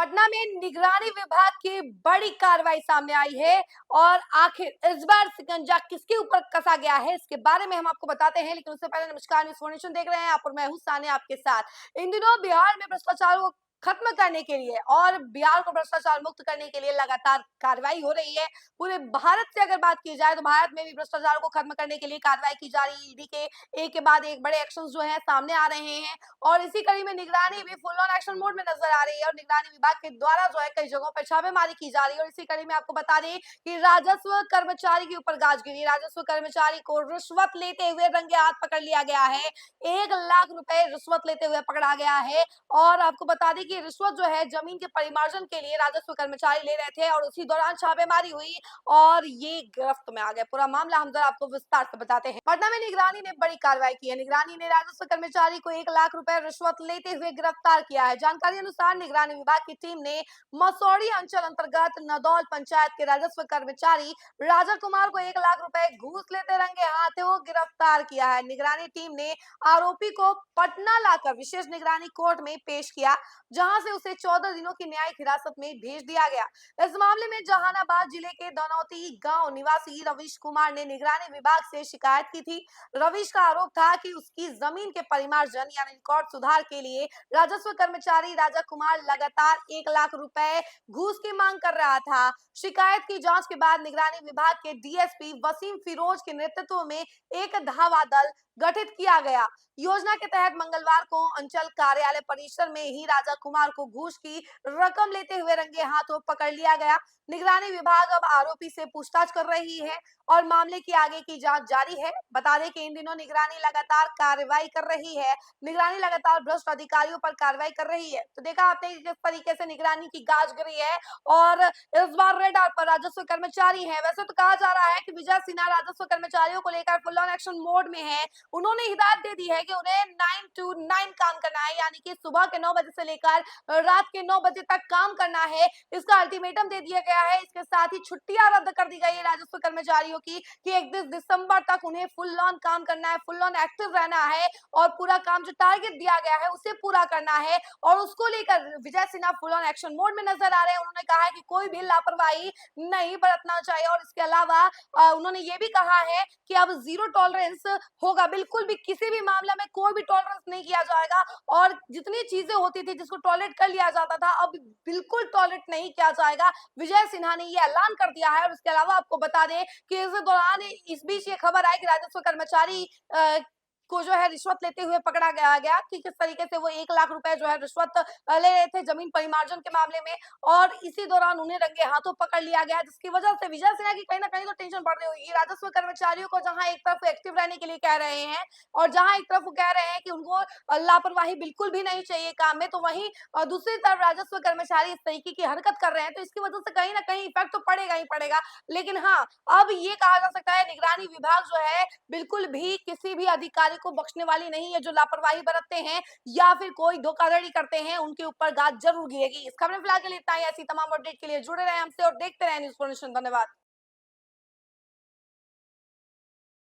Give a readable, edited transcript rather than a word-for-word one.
पटना में निगरानी विभाग की बड़ी कार्रवाई सामने आई है और आखिर इस बार शिकंजा किसके ऊपर कसा गया है इसके बारे में हम आपको बताते हैं। लेकिन उससे पहले नमस्कार, न्यूज़ फोर्नेशन देख रहे हैं आप और मैं हूं सानिया आपके साथ। इन दिनों बिहार में भ्रष्टाचार को खत्म करने के लिए और बिहार को भ्रष्टाचार मुक्त करने के लिए लगातार कार्रवाई हो रही है। पूरे भारत से अगर बात की जाए तो भारत में भी भ्रष्टाचार को खत्म करने के लिए कार्रवाई की जा रही है। ईडी के एक के बाद एक बड़े एक्शन जो है सामने आ रहे हैं और इसी कड़ी में निगरानी भी फुल ऑन एक्शन मोड में नजर आ रही है और निगरानी विभाग के द्वारा जो है कई जगहों पर छापेमारी की जा रही है। और इसी कड़ी में आपको बता दें कि राजस्व कर्मचारी के ऊपर गाज गिरी। राजस्व कर्मचारी को रिश्वत लेते हुए रंगे हाथ पकड़ लिया गया है। 1 लाख रुपए रिश्वत लेते हुए पकड़ा गया है। और आपको बता दें कि रिश्वत जो है जमीन के परिमार्जन के लिए राजस्व कर्मचारी ले रहे थे और उसी दौरान छापेमारी हुई और ये गिरफ्त में आ गया। पूरा मामला हम जरा आपको विस्तार से बताते हैं। पटना में निगरानी ने बड़ी कार्रवाई की है। निगरानी ने राजस्व कर्मचारी को 1 लाख रुपए रिश्वत लेते हुए गिरफ्तार किया है। जानकारी अनुसार निगरानी विभाग की टीम ने मसौड़ी अंचल अंतर्गत नदौल पंचायत के राजस्व कर्मचारी राजा कुमार को 1 लाख रुपए घूस लेते रंगे हाथों गिरफ्तार किया है। निगरानी टीम ने आरोपी को पटना लाकर विशेष निगरानी कोर्ट में पेश किया, जहां से उसे 14 दिनों की न्यायिक हिरासत में भेज दिया गया। इस मामले में जहानाबाद जिले के दनौती गांव निवासी रवीश कुमार ने निगरानी विभाग से शिकायत की थी। रवीश का आरोप था कि उसकी जमीन के परिमार्जन यानी रिकॉर्ड सुधार के लिए राजस्व कर्मचारी राजा कुमार लगातार 1 लाख रुपए घूस की मांग कर रहा था। शिकायत की जांच के बाद निगरानी विभाग के डीएसपी वसीम फिरोज के नेतृत्व में एक धावा दल गठित किया गया। योजना के तहत मंगलवार को अंचल कार्यालय परिसर में ही राजा कुमार को घूस की रकम लेते हुए रंगे हाथों पकड़ लिया गया। निगरानी विभाग अब आरोपी से पूछताछ कर रही है और मामले की आगे की जांच जारी है। बता दें कि इन दिनों निगरानी लगातार कार्रवाई कर रही है। निगरानी लगातार भ्रष्ट अधिकारियों पर कार्रवाई कर रही है। तो देखा आपने किस तरीके से निगरानी की गाज गिरी है और इस बार रेड पर राजस्व कर्मचारी है। वैसे तो कहा जा रहा है कि विजय सिन्हा राजस्व कर्मचारियों को लेकर फुल ऑन एक्शन मोड में है। उन्होंने हिदायत दे दी है कि उन्हें 9 to 9 काम करना है, यानी कि सुबह के 9 बजे से लेकर रात के 9 बजे तक काम करना है। इसका अल्टीमेटम दे दिया गया है। इसके साथ ही छुट्टियां रद्द कर दी गई है राजस्व कर्मचारियों की कि 31 दिसंबर तक उन्हें फुल ऑन काम करना है, फुल ऑन एक्टिव रहना है और पूरा काम जो टारगेट दिया गया है उसे पूरा करना है। और उसको लेकर Vijay Sinha full on action mode में नजर आ रहे हैं। उन्होंने कहा है कि कोई भी लापरवाही नहीं बरतना चाहिए और इसके अलावा उन्होंने ये भी कहा है कि अब जीरो टॉलरेंस होगा। बिल्कुल भी किसी भी मामले में कोई भी टॉलरेंस नहीं किया जाएगा और जितनी चीजें होती थी जिसको टॉलरेट कर लिया जाता था अब बिल्कुल टॉलरेट नहीं किया जाएगा। विजय सिन्हा ने ये ऐलान कर दिया है। और इसके अलावा आपको बता दें कि इस दौरान इस बीच ये खबर आई कि राजस्व कर्मचारी को जो है रिश्वत लेते हुए पकड़ा गया कि किस तरीके से वो 1 लाख रुपए जो है रिश्वत ले रहे थे जमीन परिमार्जन के मामले में और इसी दौरान उन्हें रंगे हाथों पकड़ लिया गया, जिसकी वजह से विजय सिन्हा की कहीं ना कहीं तो टेंशन बढ़ रही होगी। राजस्व कर्मचारियों को जहां एक तरफ एक्टिव रहने के लिए कह रहे हैं और जहां एक तरफ वो कह रहे हैं कि उनको लापरवाही बिल्कुल भी नहीं चाहिए काम में, तो वहीं दूसरी तरफ राजस्व कर्मचारी इस तरीके की हरकत कर रहे हैं। तो इसकी वजह से कहीं ना कहीं इफेक्ट तो पड़ेगा ही पड़ेगा। लेकिन हाँ, अब ये कहा जा सकता है निगरानी विभाग जो है बिल्कुल भी किसी भी अधिकारी को बख्शने वाली नहीं है। जो लापरवाही बरतते हैं या फिर कोई धोखाधड़ी करते हैं उनके ऊपर गाज जरूर गिरेगी। इस खबर में फिलहाल के लिए इतना ही। ऐसी तमाम अपडेट के लिए जुड़े रहे हमसे और देखते रहे न्यूज़ फॉर्नेशन। धन्यवाद।